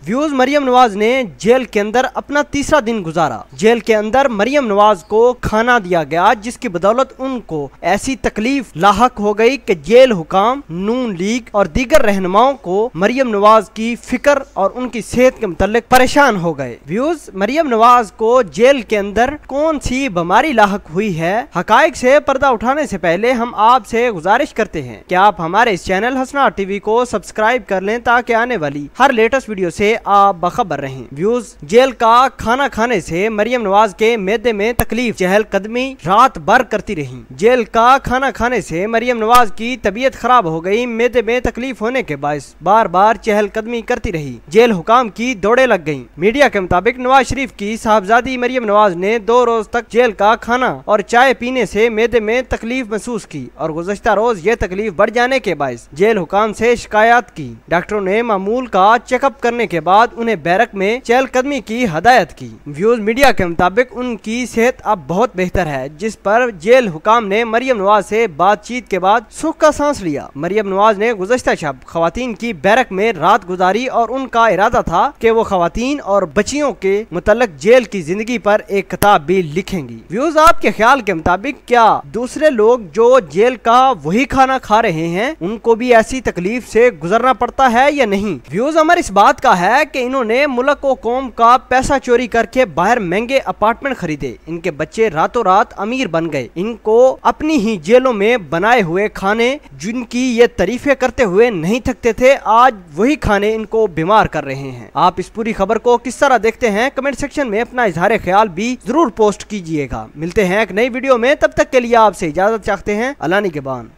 Views Maryam Nawaz ने jail के अंदर अपना तीसरा दिन गुजारा। जेल के अंदर मरियम नवाज को खाना दिया गया, जिसकी बदौलत उनको ऐसी तकलीफ लाहक हो गई कि जेल हुकाम, नून लीग और दीगर रहनुमाओं को मरियम नवाज की फिक्र और उनकी सेहत के मुतालिक परेशान हो गए। व्यूज मरियम नवाज को जेल के अंदर कौन सी बीमारी लाहक हुई है, हकाइक से पर्दा उठाने से पहले हम आपसे गुजारिश करते हैं कि आप हमारे इस चैनल हसनाट टीवी को सब्सक्राइब कर लें ताकि आने वाली हर लेटेस्ट वीडियो से आप बखबर रहें। व्यूज जेल का खाना खाने से मरियम नवाज के मैदे में तकलीफ चहलकदमी रात भर करती रही। जेल का खाना खाने से मरियम नवाज की तबीयत खराब हो गई। मैदे में तकलीफ होने के बायस बार बार चहलकदमी करती रही। जेल हुकाम की दौड़े लग गईं। मीडिया के मुताबिक नवाज शरीफ की साहबजादी मरियम नवाज ने 2 रोज तक जेल का खाना और चाय पीने से मैदे में तकलीफ महसूस की और गुज़श्ता रोज ये तकलीफ बढ़ जाने के बायस जेल हुकाम से शिकायत की। डॉक्टरों ने मामूल का चेकअप करने के बाद उन्हें बैरक में चहलकदमी की हदायत की। व्यूज मीडिया के मुताबिक उनकी सेहत अब बहुत बेहतर है, जिस पर जेल हुकाम ने मरियम नवाज से बातचीत के बाद सुख का सांस लिया। मरियम नवाज ने गुज़श्ता शब खवातीन की बैरक में रात गुजारी और उनका इरादा था कि वो खवातीन और बच्चियों के मुतल्लक जेल की जिंदगी पर एक किताब भी लिखेंगी। व्यूज आपके ख्याल के मुताबिक क्या दूसरे लोग जो जेल का वही खाना खा रहे हैं उनको भी ऐसी तकलीफ से गुजरना पड़ता है या नहीं? व्यूज अमर इस बात का है कि इन्होंने मुल्क और कौम का पैसा चोरी करके बाहर महंगे अपार्टमेंट खरीदे। इनके बच्चे रातों रात अमीर बन गए। इनको अपनी ही जेलों में बनाए हुए खाने जिनकी ये तारीफें करते हुए नहीं थकते थे, आज वही खाने इनको बीमार कर रहे हैं। आप इस पूरी खबर को किस तरह देखते हैं? कमेंट सेक्शन में अपना इजहार ख्याल भी जरूर पोस्ट कीजिएगा। मिलते हैं एक नई वीडियो में, तब तक के लिए आपसे इजाजत चाहते हैं। अल्लाह निगहबान।